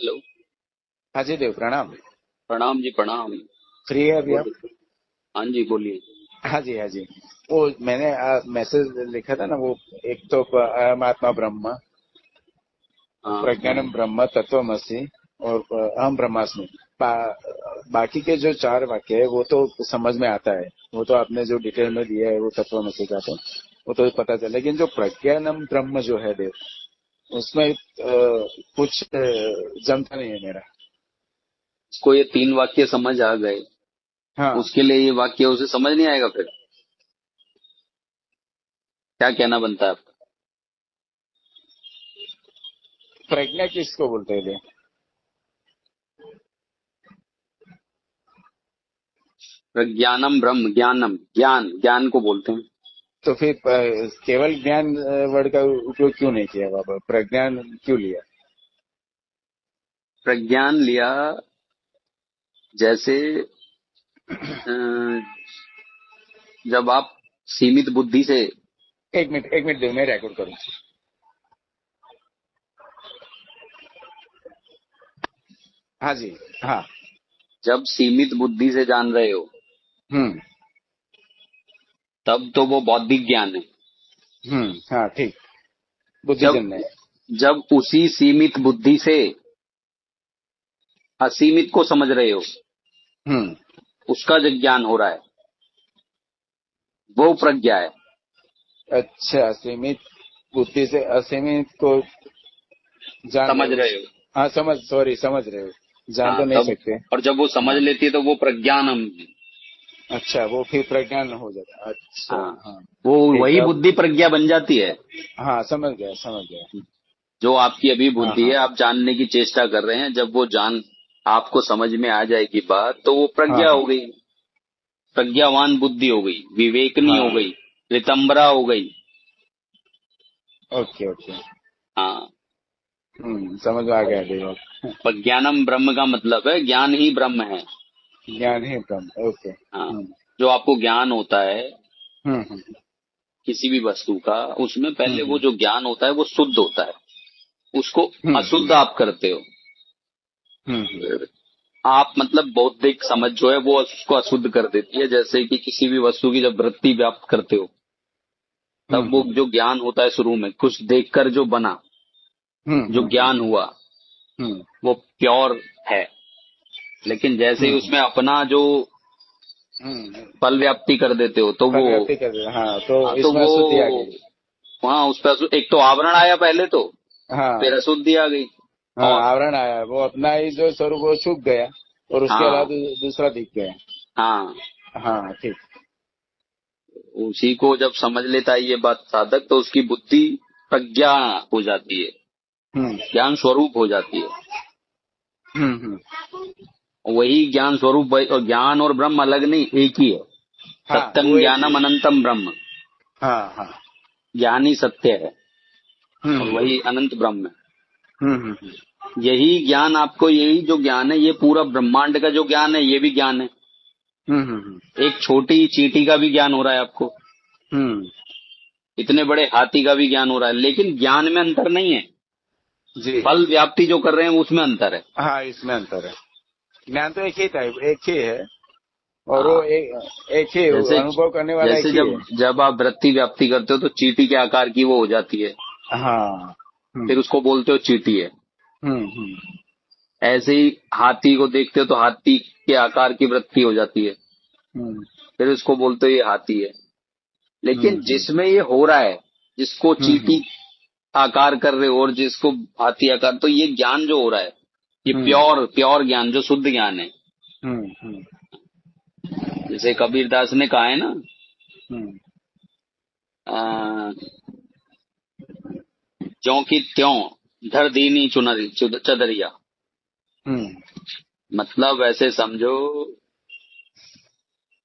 Hello. हाँ जी देव, प्रणाम। प्रणाम जी, प्रणाम। फ्री है अभी आप? बोलिए। हाँ जी, बोलिए। हाँ जी, हाँ जी। वो मैंने मैसेज लिखा था ना, वो एक तो अहम आत्मा ब्रह्म, हाँ प्रज्ञानम ब्रह्म, तत्वमसि और अहम ब्रह्मास्मि। बाकी के जो चार वाक्य है वो तो समझ में आता है, वो तो आपने जो डिटेल में दिया है वो तत्वमसि का, तो वो तो पता चला। लेकिन जो प्रज्ञानम ब्रह्म जो है देव, उसमें कुछ जमता नहीं है मेरा। उसको ये तीन वाक्य समझ आ गए, हाँ। उसके लिए ये वाक्य उसे समझ नहीं आएगा। फिर क्या कहना बनता है आपका? प्रज्ञा किसको बोलते हैं देव? प्रज्ञानम ब्रह्म, ज्ञानम, ज्ञान, ज्ञान को बोलते हैं। तो फिर केवल ज्ञान वर्ड का उपयोग क्यों नहीं किया बाबा, प्रज्ञान क्यों लिया? प्रज्ञान लिया जैसे अ, जब आप सीमित बुद्धि से, एक मिनट, एक मिनट दो, मैं रिकॉर्ड करूँ। हाँ जी। हाँ। जब सीमित बुद्धि से जान रहे हो, हम्म। तब तो वो बौद्धिक ज्ञान है। हाँ ठीक। जब बुद्धिजन है। जब उसी सीमित बुद्धि से असीमित को समझ रहे हो, हम्म। उसका जो ज्ञान हो रहा है वो प्रज्ञा है। अच्छा, सीमित बुद्धि से असीमित को जान रहे समझ हो रहे हो। हाँ समझ, सॉरी, समझ रहे हो। जान हाँ तो नहीं तब, सकते। और जब वो समझ हाँ। लेती है तो वो प्रज्ञानम है। अच्छा, वो फिर प्रज्ञान हो जाता है। अच्छा। हाँ, हाँ वो ठीक वही है, अब। बुद्धि प्रज्ञा बन जाती है। हाँ, समझ गया, समझ गया। जो आपकी अभी हाँ बुद्धि हाँ है, आप जानने की चेष्टा कर रहे हैं, जब वो जान आपको समझ में आ जाएगी बात, तो वो हाँ प्रज्ञा हाँ हो गई। प्रज्ञावान बुद्धि हो गई, विवेकनी हो हाँ। गई, रितंबरा हो गई। Okay okay. हाँ। समझ में आ गया देव। प्रज्ञानम ब्रह्म का मतलब है ज्ञान ही ब्रह्म है। ज्ञान ही ब्रह्म, ओके। हाँ, जो आपको ज्ञान होता है हम्म। किसी भी वस्तु का, उसमें पहले वो हम्म। जो ज्ञान होता है वो शुद्ध होता है, उसको हम्म। अशुद्ध आप करते हो। हम्म। आप मतलब बौद्धिक समझ जो है वो उसको अशुद्ध कर देती है। जैसे कि किसी भी वस्तु की जब वृत्ति व्याप्त करते हो, तब वो हम्म। जो ज्ञान होता है शुरू में कुछ देखकर जो बना, जो हम्म। ज्ञान हुआ, हम्म। वो प्योर है। लेकिन जैसे ही हम्म। उसमें अपना जो हम्म। फल व्याप्ति कर देते हो तो वो, फल व्याप्ति कर दे, हाँ, तो हाँ तो इसमें वो, अशुद्धि आ गई। वहां उस पर एक तो आवरण आया पहले, तो फिर हाँ अशुद्धि आ गई। हाँ, और आवरण आया, वो अपना ही जो स्वरूप वो छुप गया, और उसके अलावा हाँ, दूसरा दिख गया। हाँ, हाँ ठीक। उसी को जब समझ लेता है ये बात साधक, तो उसकी बुद्धि प्रज्ञा हो जाती है, हम्म। ज्ञान स्वरूप हो जाती है। हम्म। वही ज्ञान स्वरूप और ज्ञान और ब्रह्म अलग नहीं, एक ही है। हाँ, वो सत्यम एक ही ज्ञानम है। अनंतम ब्रह्म। हाँ हाँ। ज्ञान ही सत्य है और हम्म। वही अनंत ब्रह्म है। हम्म। यही ज्ञान आपको, यही जो ज्ञान है, ये पूरा ब्रह्मांड का जो ज्ञान है ये भी ज्ञान है। हम्म। एक छोटी चींटी का भी ज्ञान हो रहा है आपको, हम्म। इतने बड़े हाथी का भी ज्ञान हो रहा है, लेकिन ज्ञान में अंतर नहीं है। जी। फल व्याप्ति जो कर रहे हैं उसमें अंतर है। हाँ, इसमें अंतर है। ज्ञान तो एक ही टाइप, एक ही है, और वो हाँ, एक ही जैसे अनुभव करने वाला एक जैसे ही जब है। जब आप वृत्ति व्याप्ति करते हो तो चींटी के आकार की वो हो जाती है, हाँ। फिर उसको बोलते हो चींटी है। हम्म। ऐसे ही हाथी को देखते हो तो हाथी के आकार की वृत्ति हो जाती है, हम्म। फिर उसको बोलते हो ये हाथी है। लेकिन हम्म। जिसमें ये हो रहा है, जिसको हम्म। चींटी आकार कर रहे हो और जिसको हाथी आकार, तो ये ज्ञान जो हो रहा है, ये हम्म। प्योर प्योर ज्ञान, जो शुद्ध ज्ञान है। हम्म। जैसे कबीरदास ने कहा है ना, हम्म। अ, ज्यों की त्यों धर दीनी चुनरी चदरिया। हम्म। मतलब ऐसे समझो,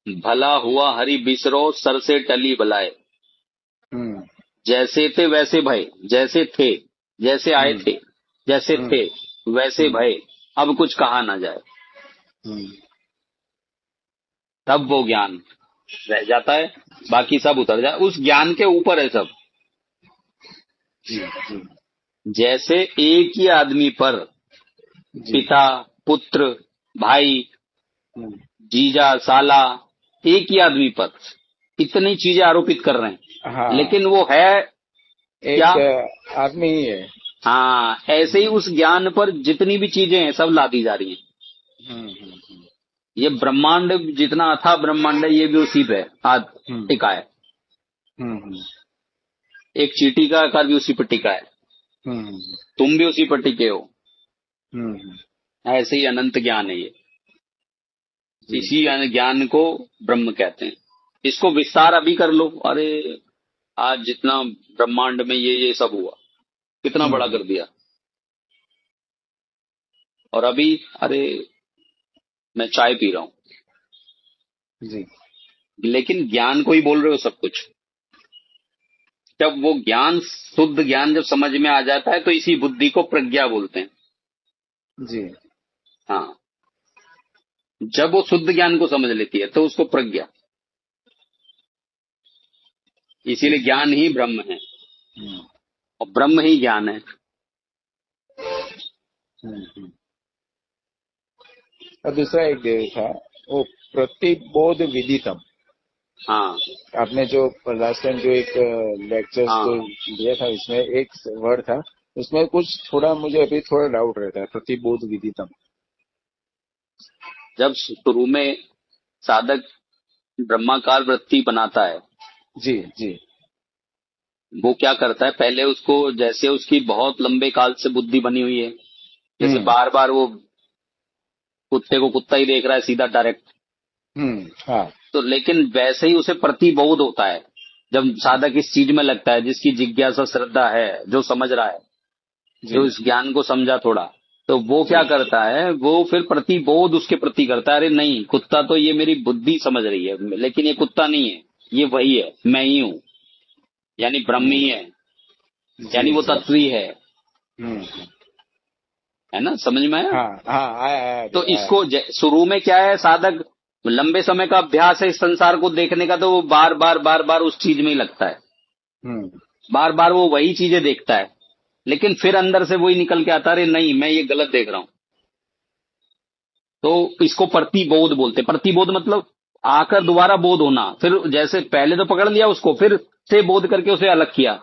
भला हुआ हरि बिसरो सर से टली बलाए। हम्म। जैसे थे वैसे भय, जैसे थे, जैसे आए हम्म। थे, जैसे हम्म। थे वैसे हम्म। भय, अब कुछ कहा ना जाए। हम्म। तब वो ज्ञान रह जाता है, बाकी सब उतर जाए, उस ज्ञान के ऊपर है सब। जी जी। जैसे एक ही आदमी पर जी। पिता, पुत्र, भाई, हम्म, जीजा, साला, एक ही आदमी पर इतनी चीजें आरोपित कर रहे हैं, हाँ, लेकिन वो है क्या? एक आदमी ही है। हाँ, ऐसे ही हम्म, उस ज्ञान पर जितनी भी चीजें हैं सब लादी जा रही हैं। हम्म, ये ब्रह्मांड जितना अथाह ब्रह्मांड है, ये भी उसी पे आज हम्म, टिका है। हम्म, एक चींटी का आकार भी उसी पर टिका है। हम्म, तुम भी उसी पर टिके हो। हम्म, ऐसे ही अनंत ज्ञान है ये। जी। इसी ज्ञान को ब्रह्म कहते हैं। इसको विस्तार अभी कर लो। अरे आज जितना ब्रह्मांड में ये सब हुआ, कितना बड़ा हम्म, कर दिया। और अभी अरे मैं चाय पी रहा हूं, जी। लेकिन ज्ञान को ही बोल रहे हो सब कुछ। जब वो ज्ञान, शुद्ध ज्ञान जब समझ में आ जाता है तो इसी बुद्धि को प्रज्ञा बोलते हैं। जी। हाँ, जब वो शुद्ध ज्ञान को समझ लेती है तो उसको प्रज्ञा। जी। इसीलिए ज्ञान ही ब्रह्म है हम्म, और ब्रह्म ही ज्ञान है। हम्म। और दूसरा एक था, वो प्रतिबोध विदितम। हाँ आपने जो लास्ट टाइम जो एक लेक्चर्स जो हाँ। दिया था, इसमें एक वर्ड था, उसमें कुछ थोड़ा मुझे अभी थोड़ा डाउट रहता है, प्रतिबोध विदितम। जब शुरू में साधक ब्रह्माकार वृत्ति बनाता है, जी। जी। वो क्या करता है, पहले उसको जैसे उसकी बहुत लंबे काल से बुद्धि बनी हुई है, जैसे हम्म, बार बार वो कुत्ते को कुत्ता ही देख रहा है सीधा डायरेक्ट, हाँ। तो लेकिन वैसे ही उसे प्रतिबोध होता है। जब साधक इस चीज में लगता है, जिसकी जिज्ञासा श्रद्धा है, जो समझ रहा है, जी। जो इस ज्ञान को समझा थोड़ा, तो वो जी। क्या करता है, वो फिर प्रतिबोध उसके प्रति करता है। अरे नहीं, कुत्ता तो ये मेरी बुद्धि समझ रही है, लेकिन ये कुत्ता नहीं है, ये वही है, मैं ही हूं, यानी ब्रह्म ही हम्म, है, जी। यानी वो जी। तत्व ही हम्म, है ना? समझ में आया? हाँ, हाँ, आया आया तो अभी आया। इसको शुरू में क्या है, साधक लंबे समय का अभ्यास है इस संसार को देखने का, तो वो बार बार बार बार उस चीज में ही लगता है, हम्म, बार बार वो वही चीजें देखता है। लेकिन फिर अंदर से वही निकल के आता है, अरे नहीं मैं ये गलत देख रहा हूं। तो इसको प्रतिबोध बोलते हैं। प्रतिबोध मतलब आकर दोबारा बोध होना, फिर जैसे पहले तो पकड़ लिया उसको, फिर से बोध करके उसे अलग किया,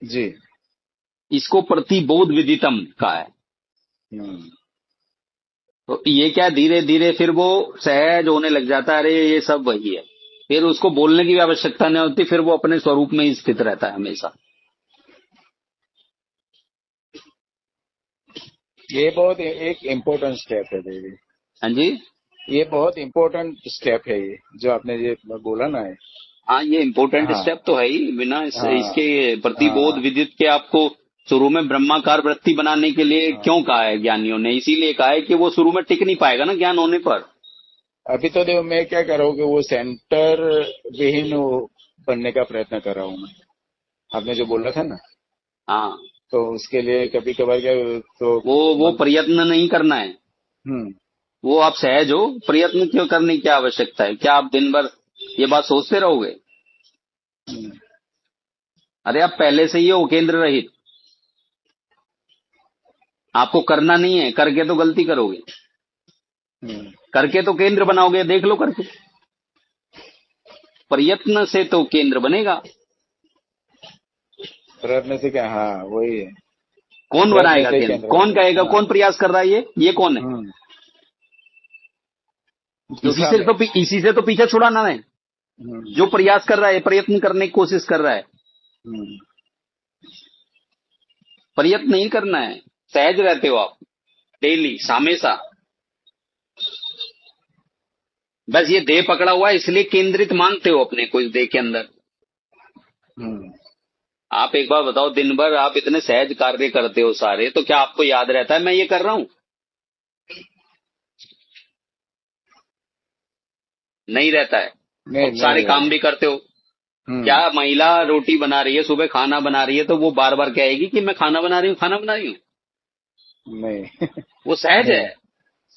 जी। इसको प्रतिबोध विदितम का है। हम्म, तो ये क्या, धीरे धीरे फिर वो सहज होने लग जाता है, अरे ये सब वही है। फिर उसको बोलने की भी आवश्यकता नहीं होती, फिर वो अपने स्वरूप में ही स्थित रहता है हमेशा। ये बहुत एक इम्पोर्टेंट स्टेप है दीदी। हाँ जी। ये बहुत इम्पोर्टेंट स्टेप है, ये जो आपने ये बोला ना है। हाँ, ये इम्पोर्टेंट हाँ, स्टेप तो है ही, बिना हाँ, इसके प्रतिबोध हाँ, विदित के आपको शुरू में ब्रह्माकार वृत्ति बनाने के लिए हाँ। क्यों कहा है ज्ञानियों ने? इसीलिए कहा है कि वो शुरू में टिक नहीं पाएगा ना ज्ञान होने पर। अभी तो देखो, मैं क्या कर रहा हूँ कि वो सेंटर विहीन बनने का प्रयत्न कर रहा हूँ मैं। आपने जो बोला था ना, हाँ, तो उसके लिए कभी कभार क्या, तो वो मन। प्रयत्न नहीं करना है। हम्म, वो आप सहज हो, प्रयत्न क्यों करने की क्या आवश्यकता है? क्या आप दिन भर ये बात सोचते रहोगे? हम्म, अरे आप पहले से ही हो केंद्र रहित, आपको करना नहीं है, करके तो गलती करोगे, हम्म। करके तो केंद्र बनाओगे, देख लो करके। प्रयत्न से तो केंद्र बनेगा। प्रयत्न से क्या, हाँ वही है। कौन प्रयत्न बनाएगा से ही केंद्र? केंद्र कौन बनेगा, कहेगा? हाँ। कौन प्रयास कर रहा है? ये कौन है? हम्म, झूठा मैं। इसी से तो पीछे छुड़ाना है। हम्म, जो प्रयास कर रहा है, प्रयत्न करने की कोशिश कर रहा है, हम्म, प्रयत्न नहीं करना है। सहज रहते हो आप डेली हमेशा। बस ये देह पकड़ा हुआ है इसलिए केंद्रित मानते हो अपने को इस देह के अंदर। हम्म। आप एक बार बताओ, दिन भर आप इतने सहज कार्य करते हो सारे, तो क्या आपको याद रहता है मैं ये कर रहा हूं? नहीं रहता है। नहीं, और सारे नहीं काम रहता। भी करते हो। क्या हम्म, महिला रोटी बना रही है, सुबह खाना बना रही है, तो वो बार बार कहेगी कि मैं खाना बना रही हूँ, खाना बना रही हूँ? नहीं। वो सहज है। नहीं,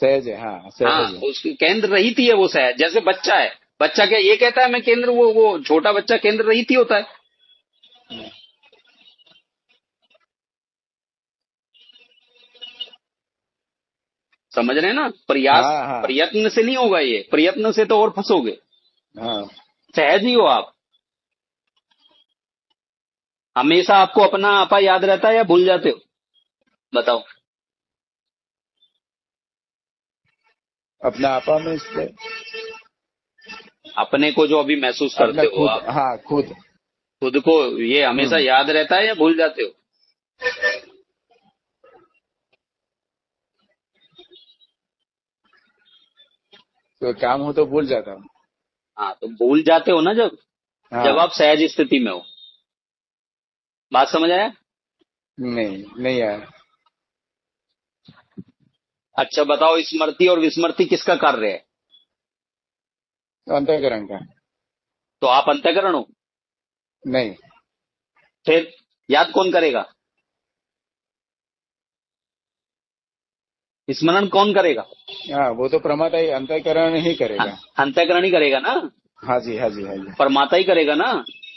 सहज है, हाँ हाँ, सहज है। उसकी केंद्र रहित ही है वो सहज। जैसे बच्चा है, बच्चा क्या ये कहता है मैं केंद्र, वो छोटा बच्चा केंद्र रहित ही होता है। समझ रहे हैं ना? प्रयास, हाँ हाँ प्रयत्न से नहीं होगा ये, प्रयत्न से तो और फंसोगे। हाँ। सहज ही हो आप। हमेशा आपको अपना आपा याद रहता है या भूल जाते हो? बताओ। अपना आपा में इसलिए अपने को जो अभी महसूस अपना करते हो खुद, आप, हाँ खुद। खुद को, ये हमेशा हम्म। याद रहता है या भूल जाते हो? तो काम हो तो भूल जाता हूँ। हाँ, तो भूल जाते हो ना जब जब हाँ। आप सहज स्थिति में हो। बात समझ आया? नहीं, नहीं आया। अच्छा बताओ, स्मृति और विस्मृति किसका कार्य है? तो अंतःकरण का। तो आप अंतःकरण हो, नहीं। फिर याद कौन करेगा? स्मरण कौन करेगा? हाँ, वो तो प्रमाता ही अंतःकरण ही हाँ, करेगा। अंतःकरण ही करेगा ना। हाँ जी, हाँ जी, हाँ जी। परमाता ही करेगा ना।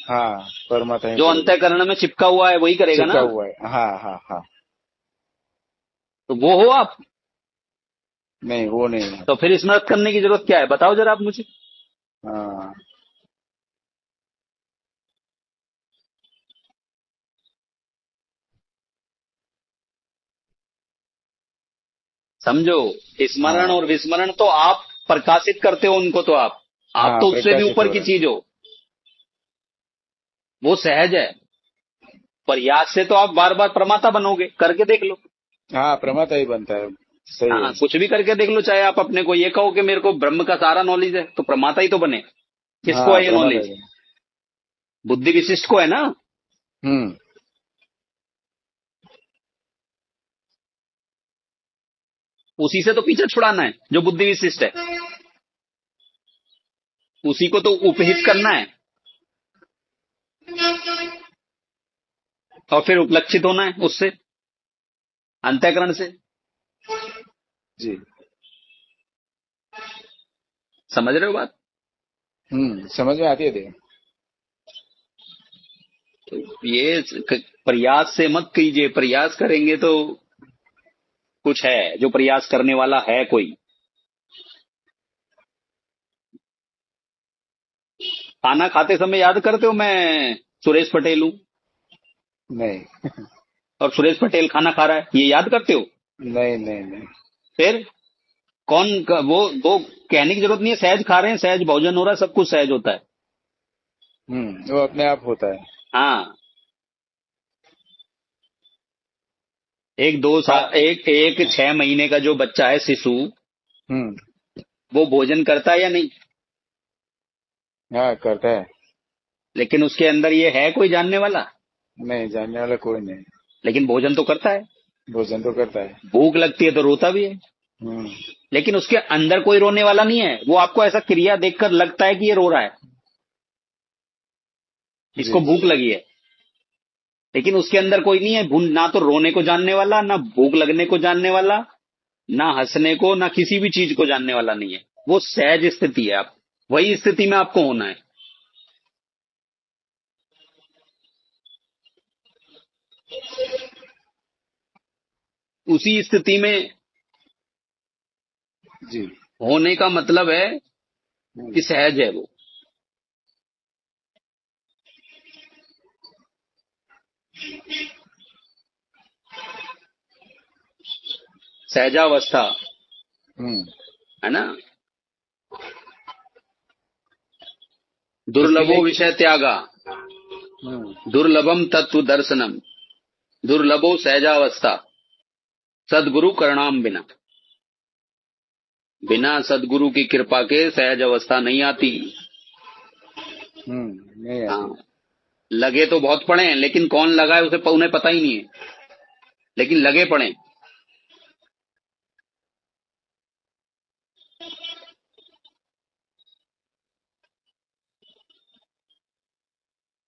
हाँ, परमाता ही जो करेगा। अंतःकरण में चिपका हुआ है वही करेगा चिपका ना। हुआ है, हाँ हाँ हाँ। तो वो हो आप। नहीं, वो नहीं है। तो फिर स्मृत करने की जरूरत क्या है, बताओ जरा आप मुझे। हाँ। समझो, स्मरण हाँ और विस्मरण तो आप प्रकाशित करते हो उनको, तो आप हाँ, तो उससे भी प्रकाशित ऊपर हो की रहा है। चीज हो। वो सहज है। प्रयास से तो आप बार बार प्रमाता बनोगे, करके देख लो। हाँ, प्रमाता ही बनता है। सही है। हाँ, कुछ भी करके देख लो। चाहे आप अपने को ये कहो कि मेरे को ब्रह्म का सारा नॉलेज है, तो प्रमाता ही तो बने। किसको हाँ, है ये प्रमाता नॉलेज? ही बन। बुद्धि विशिष्ट को है ना। हम्म। उसी से तो पीछे छुड़ाना है जो बुद्धि विशिष्ट है। उसी को तो उपहित करना है और फिर उपलक्षित होना है उससे, अंतःकरण से। जी। समझ रहे हो बात? समझ में आती है देख। तो ये प्रयास से मत कीजिए। प्रयास करेंगे तो कुछ है, जो प्रयास करने वाला है कोई। खाना खाते समय याद करते हो मैं सुरेश पटेल हूं, नहीं। और सुरेश पटेल खाना खा रहा है, ये याद करते हो? नहीं नहीं नहीं। फिर वो कहने की जरूरत नहीं है। सहज खा रहे हैं, सहज भोजन हो रहा है, सब कुछ सहज होता है। वो अपने आप होता है। हाँ। एक दो हाँ। साल एक एक 6 महीने का जो बच्चा है, शिशु, हम्म। वो भोजन करता है या नहीं? हाँ, करता है। लेकिन उसके अंदर ये है कोई जानने वाला? नहीं, जानने वाला कोई नहीं। लेकिन भोजन तो करता है। भोजन तो करता है। भूख लगती है तो रोता भी है। हम्म। लेकिन उसके अंदर कोई रोने वाला नहीं है। वो आपको ऐसा क्रिया देखकर लगता है कि ये रो रहा है, इसको जी। भूख लगी है। लेकिन उसके अंदर कोई नहीं है, ना तो रोने को जानने वाला, ना भूख लगने को जानने वाला, ना हंसने को, ना किसी भी चीज को जानने वाला नहीं है। वो सहज स्थिति है। आप वही स्थिति में आपको होना है। उसी स्थिति में जी। होने का मतलब है कि हम्म। सहज है वो। सहजावस्था हम्म। है ना। इसके दुर्लभो लिए विषय त्यागा, हम्म। दुर्लभम तत्व दर्शनम, दुर्लभो सहजावस्था, सदगुरु करणाम बिना। बिना सदगुरु की कृपा के सहज अवस्था नहीं आती। नहीं आती। हाँ, लगे तो बहुत पड़े हैं, लेकिन कौन लगा है उसे उन्हें पता ही नहीं है, लेकिन लगे पड़े।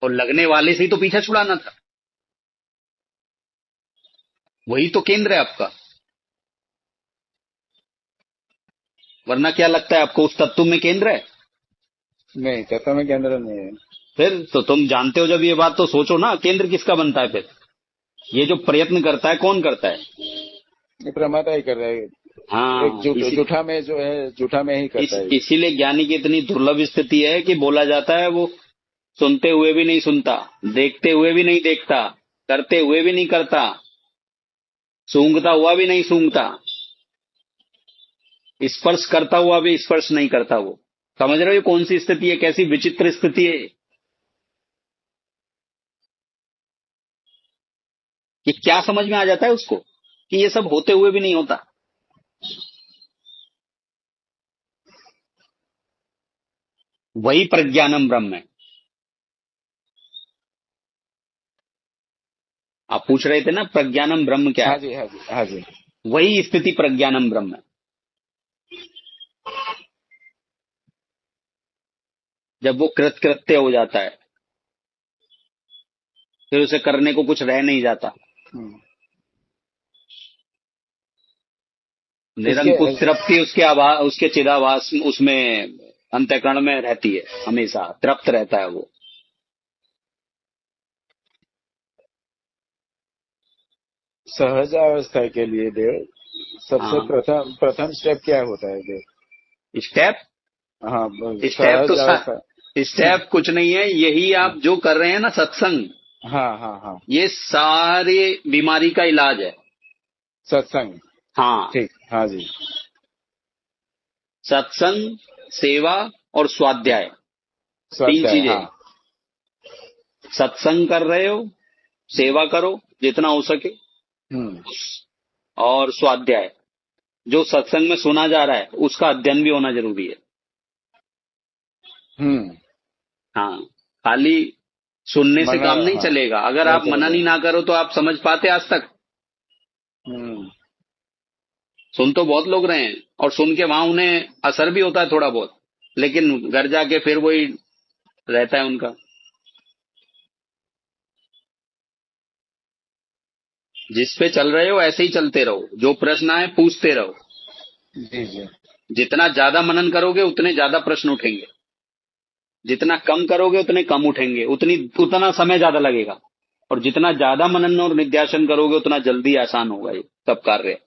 और लगने वाले से ही तो पीछा छुड़ाना था। वही तो केंद्र है आपका। वरना क्या लगता है आपको, उस तत्व में केंद्र है? नहीं, तत्व में केंद्र नहीं है। फिर तो तुम जानते हो जब ये बात, तो सोचो ना केंद्र किसका बनता है फिर। ये जो प्रयत्न करता है कौन करता है? ये प्रमाता ही कर रहा है। हाँ, जूठा में जो है, जूठा में ही करता है। इसीलिए ज्ञानी की इतनी दुर्लभ स्थिति है कि बोला जाता है वो सुनते हुए भी नहीं सुनता, देखते हुए भी नहीं देखता, करते हुए भी नहीं करता, सूंघता हुआ भी नहीं सूंघता, स्पर्श करता हुआ भी स्पर्श नहीं करता। वो समझ रहे हो ये कौन सी स्थिति है, कैसी विचित्र स्थिति है कि क्या समझ में आ जाता है उसको कि ये सब होते हुए भी नहीं होता। वही प्रज्ञानम ब्रह्म है। आप पूछ रहे थे ना प्रज्ञानम ब्रह्म क्या हाँ है? जी, हाँ जी, हाँ जी। वही स्थिति प्रज्ञानम ब्रह्म है। जब वो कृत्य हो जाता है, फिर उसे करने को कुछ रह नहीं जाता, हम्म। निरंकुश इसके तृप्ति उसके उसके चिदाभास उसमें अंतःकरण में रहती है, हमेशा तृप्त रहता है वो। सहजावस्था के लिए देव सबसे हाँ, प्रथम स्टेप क्या होता है देव? स्टेप हाँ, स्टेप तो सहजावस्था। स्टेप कुछ नहीं है, यही आप जो कर रहे हैं ना सत्संग, हाँ, हाँ, हाँ। ये सारे बीमारी का इलाज है। सत्संग। हाँ, ठीक, हाँ जी। सत्संग, सेवा और स्वाध्याय, तीन स्वाध्याय, चीजें। हाँ। सत्संग कर रहे हो, सेवा करो जितना हो सके, हम्म, और स्वाध्याय जो सत्संग में सुना जा रहा है उसका अध्ययन भी होना जरूरी है। हम्म। हाँ, खाली सुनने से मना, काम नहीं हाँ, चलेगा। अगर नहीं आप मनन चलेगा। ही ना करो तो आप समझ पाते आज तक? हम्म। सुन तो बहुत लोग रहे हैं, और सुन के वहां उन्हें असर भी होता है थोड़ा बहुत, लेकिन घर जाके फिर वही रहता है उनका। जिस पे चल रहे हो ऐसे ही चलते रहो, जो प्रश्न आए पूछते रहो। जी, जी। जितना ज्यादा मनन करोगे उतने ज्यादा प्रश्न उठेंगे, जितना कम करोगे उतने कम उठेंगे, उतना समय ज्यादा लगेगा। और जितना ज्यादा मनन और निध्यासन करोगे उतना जल्दी आसान होगा ये सब कार्य।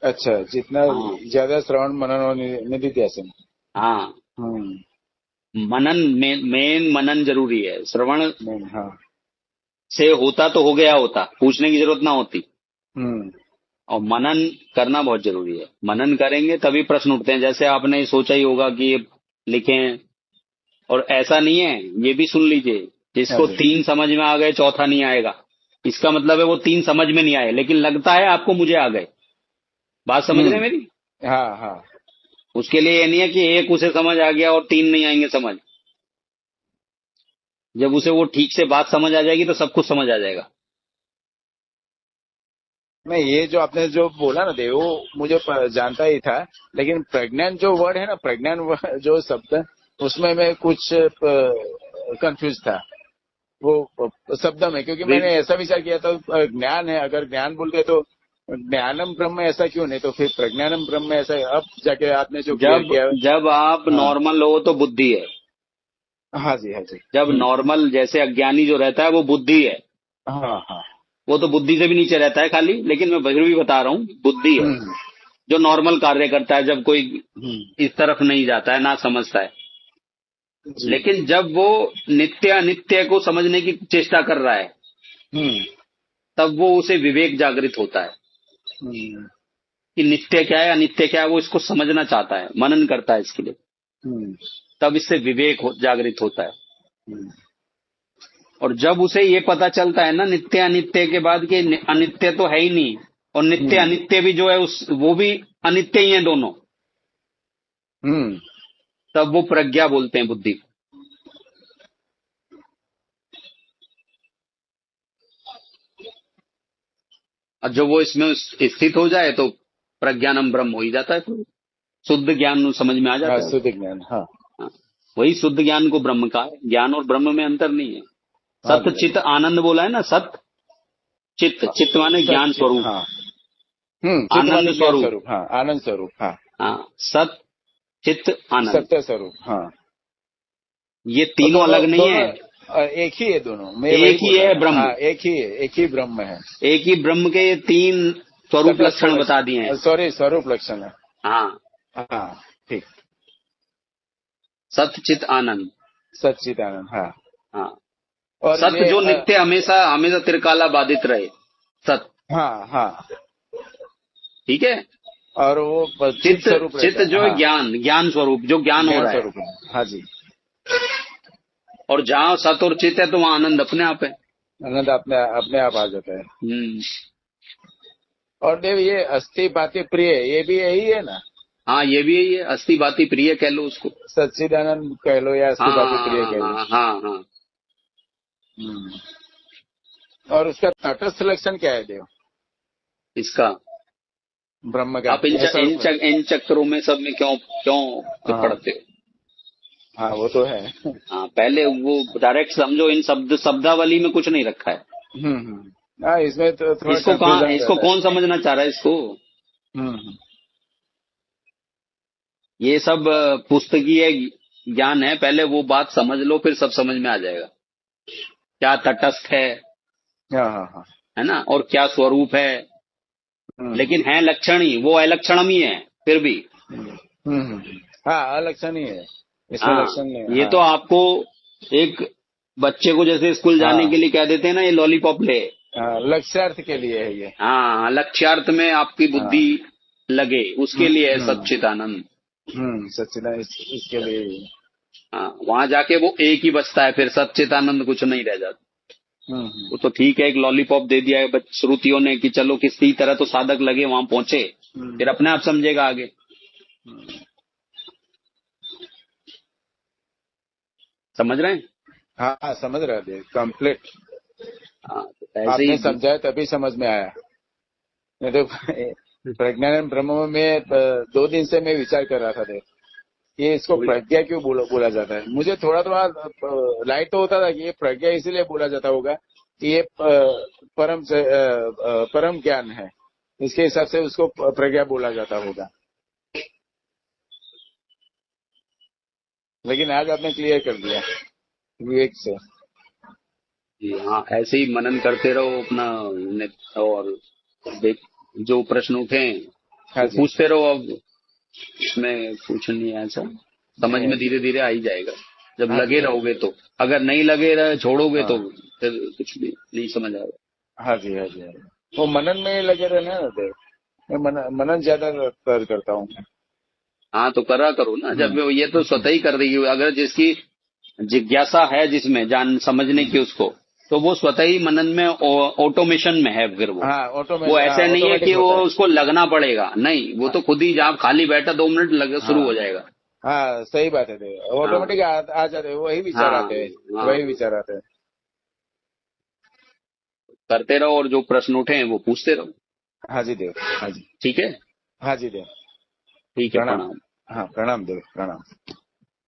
अच्छा, जितना हाँ, ज्यादा श्रवण मनन और निधिध्यासन। हाँ, हम्म। मनन मेन मनन जरूरी है। श्रवण नहीं, हाँ। से होता तो हो गया होता, पूछने की जरूरत ना होती। हम्म। और मनन करना बहुत जरूरी है। मनन करेंगे तभी प्रश्न उठते हैं। जैसे आपने सोचा ही होगा कि ये लिखें, और ऐसा नहीं है, ये भी सुन लीजिए, हाँ जिसको जी। 3 समझ में आ गए चौथा नहीं आएगा, इसका मतलब है वो 3 समझ में नहीं आए, लेकिन लगता है आपको मुझे आ गए। बात समझ रहे हैं मेरी? हाँ, हाँ। उसके लिए ये नहीं है कि एक उसे समझ आ गया और 3 नहीं आएंगे समझ। जब उसे वो ठीक से बात समझ आ जाएगी तो सब कुछ समझ आ जाएगा। नहीं, ये जो आपने जो बोला ना देव, वो मुझे जानता ही था, लेकिन प्रज्ञान जो वर्ड है ना, प्रज्ञान जो शब्द, उसमें मैं कुछ कंफ्यूज था वो शब्द में, क्योंकि मैंने ऐसा विचार किया था ज्ञान है, अगर ज्ञान बोलते तो ज्ञानम ब्रह्म ऐसा क्यों नहीं, तो फिर प्रज्ञानम ब्रह्म ऐसा है। अब जाके आपने जो क्लियर जब किया। जब आप हाँ, नॉर्मल हो तो बुद्धि है। हाँ जी, हाँ जी। जब नॉर्मल जैसे अज्ञानी जो रहता है वो बुद्धि है। हाँ, हाँ। वो तो बुद्धि से भी नीचे रहता है खाली, लेकिन मैं फिर भी बता रहा हूँ बुद्धि है हम्म, जो नॉर्मल कार्य करता है, जब कोई हम्म। इस तरफ नहीं जाता है, ना समझता है। जी। लेकिन जब वो नित्य अनित्य को समझने की चेष्टा कर रहा है, हम्म, तब वो उसे विवेक जागृत होता है हम्म, कि नित्य क्या है अनित्य क्या है, वो इसको समझना चाहता है, मनन करता है इसके लिए। हम्म, तब इससे विवेक जागृत होता है। हम्म, और जब उसे ये पता चलता है ना नित्य अनित्य के बाद कि अनित्य तो है ही नहीं, और नित्य हम्म, अनित्य भी जो है वो भी अनित्य ही है दोनों, हम्म। तब वो प्रज्ञा बोलते हैं बुद्धि को। और जब वो इसमें स्थित हो जाए तो प्रज्ञानम ब्रह्म हो ही जाता है, फिर शुद्ध ज्ञान समझ में आ हाँ, जाता है। शुद्ध ज्ञान, हाँ। हाँ, वही शुद्ध ज्ञान को ब्रह्म का है। ज्ञान और ब्रह्म में अंतर नहीं है। हाँ सत जी, हाँ चित जी। आनंद बोला है ना, सत चित्त, चित्त माने ज्ञान सच्चित, स्वरूप, हाँ। चित्त आनंद माने ज्ञान स्वरूप। स्वरूप, हाँ, आनंद स्वरूप, हाँ। हाँ, सत चित्त आनंद, सत्य स्वरूप, हाँ। ये और तीनों दोनों अलग नहीं दोनों है, एक ही है, दोनों मैं वही एक ही बोल रहा है था। ब्रह्म। हाँ, एक ही है, एक ही ब्रह्म है। एक ही ब्रह्म के ये 3 स्वरूप तटस्थ लक्षण बता दिए हैं। लक्षण, सॉरी, स्वरूप लक्षण है। हाँ, हाँ ठीक। सत चित आनंद। सच्चिदानंद, हाँ। हाँ, और सत ये जो नित्य हमेशा हमेशा त्रिकाला बाधित रहे, सत। हाँ हाँ। ठीक है। और वो चित चित्त, स्वरूप चित्त रहता है, जो है हाँ। ज्ञान, ज्ञान स्वरूप, जो ज्ञान हो ज्ञान रहा है। स्वरूप है, हाँ जी। और जहाँ सत और चित्त है तो वहाँ आनंद अपने आप है। आनंद अपने अपने आप आ जाता है। हम्म। और देव, ये अस्थि बाति प्रिय, ये भी यही है ना? हाँ, ये भी है, ये अस्थि बाति प्रिय कह लो उसको। सच्चिदानंद कह लो या अस्थि हाँ बाति हाँ प्रिय हाँ कह लो। हाँ हाँ हाँ। हम्म। और उसका तटस्थ लक्षण क्या है देव, इसका ब्रह्म का? आप ऐसा इन चक्करों में सब में क्यों क्यों हाँ पढ़ते हो? हाँ, वो तो है। हाँ, पहले वो डायरेक्ट समझो, इन शब्दावली में कुछ नहीं रखा है। हाँ, इसमें तो थोड़ा कंफ्यूजन इसको रहता है। कौन समझना चाह रहा है इसको? हम्म। ये सब पुस्तकीय ज्ञान है, पहले वो बात समझ लो, फिर सब समझ में आ जाएगा। क्या तटस्थ हाँ हाँ हाँ। है ना, और क्या स्वरूप है। हम्म लेकिन है लक्षण ही, वो अलक्षणम ही है फिर भी। हम्म हाँ, अलक्षण ही है, इसमें हाँ, लक्षण नहीं है, ये हाँ। तो आपको एक बच्चे को जैसे स्कूल जाने हाँ के लिए कह देते हैं ना, ये लॉलीपॉप ले। हाँ, लक्ष्यार्थ के लिए है ये। हाँ, लक्ष्यार्थ में आपकी हाँ। बुद्धि लगे, उसके लिए है हम्म सच्चिदानंद। सच्चिदानंद, इसके लिए ही। हाँ, वहां जाके वो एक ही बचता है, फिर सच्चिदानंद कुछ नहीं रह जाता। हम्म वो तो ठीक है, एक लॉलीपॉप दे दिया है श्रुतियों ने कि चलो किसी तरह तो साधक लगे वहां पहुंचे, हम्म फिर अपने आप समझेगा आगे। हम्म। समझ रहे हैं? हाँ हाँ, समझ रहे थे कंप्लीट। हाँ, तो ऐसे आपने ही। समझाया तभी समझ में आया, नहीं तो प्रज्ञान ब्रह्म में 2 दिन से मैं विचार कर रहा था देख, ये इसको प्रज्ञा क्यों बोला जाता है। मुझे थोड़ा थोड़ा लाइट तो होता था कि ये प्रज्ञा इसीलिए बोला जाता होगा कि ये परम ज्ञान है, इसके हिसाब से उसको प्रज्ञा बोला जाता होगा। लेकिन आज आपने क्लियर कर दिया विवेक से। जी हाँ, ऐसे ही मनन करते रहो अपना। और देख, जो प्रश्न उठे हाँ वो जी। पूछते रहो। अब इसमें कुछ नहीं है ऐसा, समझ में धीरे धीरे आ ही जाएगा जब हाँ जी, लगे हाँ जी। रहोगे तो। अगर नहीं लगे रहे छोड़ोगे तो हाँ फिर कुछ भी नहीं समझ आएगा। हाँ जी, हाँ जी, हाँ जी। वो मनन में ही लगे रहना है ना देव, मैं मनन ज्यादा करता हूँ। हाँ, तो करा करो ना, जब ये तो हम्म स्वतः ही कर देगी। अगर जिसकी जिज्ञासा है, जिसमें जान समझने की उसको, तो वो स्वतः ही मनन में ऑटोमेशन में है। फिर हाँ, वो ऐसा नहीं है ऑटोमेटिक कि वो होता है। उसको लगना पड़ेगा, नहीं, वो हाँ तो खुद ही जहाँ खाली बैठा 2 मिनट लगे शुरू हो हाँ जाएगा। हाँ, सही बात है देव, हाँ ऑटोमेटिक आ जाते हैं, वही विचार हाँ आते हैं। हाँ, वही विचार आते हैं। करते रहो और जो प्रश्न उठे हैं वो पूछते रहो। हाँ जी देव, हाँ जी। ठीक है। हाँ जी देव। ठीक है, प्रणाम। प्रणाम। हाँ, प्रणाम देव, प्रणाम।